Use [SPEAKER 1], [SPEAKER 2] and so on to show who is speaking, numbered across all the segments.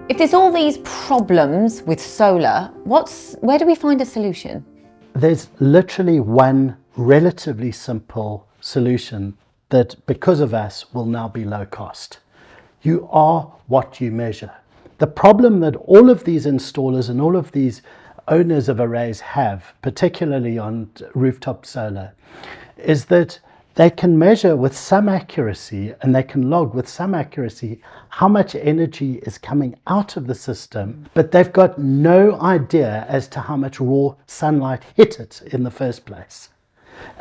[SPEAKER 1] If there's all these problems with solar, where do we find a solution?
[SPEAKER 2] There's literally one relatively simple solution that, because of us, will now be low cost. You are what you measure. The problem that all of these installers and all of these owners of arrays have, particularly on rooftop solar, is that they can measure with some accuracy and they can log with some accuracy how much energy is coming out of the system, but they've got no idea as to how much raw sunlight hit it in the first place.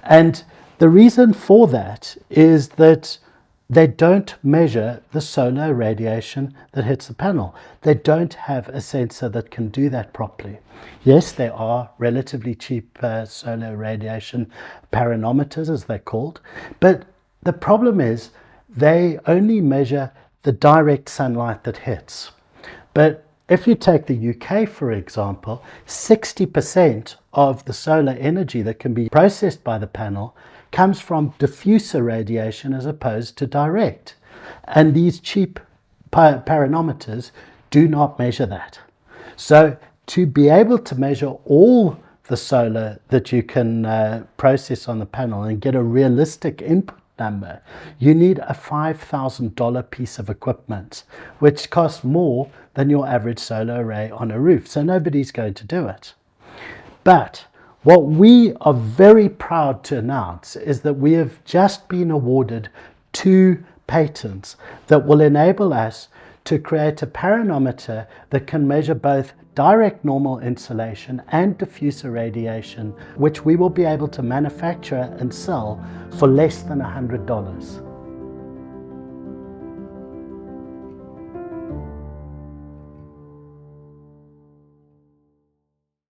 [SPEAKER 2] And the reason for that is that they don't measure the solar radiation that hits the panel. They don't have a sensor that can do that properly. Yes, there are relatively cheap solar radiation pyranometers, as they're called, but the problem is they only measure the direct sunlight that hits. But if you take the UK, for example, 60% of the solar energy that can be processed by the panel comes from diffuse irradiation as opposed to direct. And these cheap pyranometers do not measure that. So to be able to measure all the solar that you can process on the panel and get a realistic input number, you need a $5,000 piece of equipment, which costs more than your average solar array on a roof. So nobody's going to do it. But what we are very proud to announce is that we have just been awarded 2 patents that will enable us to create a pyranometer that can measure both direct normal insolation and diffuse irradiation, which we will be able to manufacture and sell for less than $100.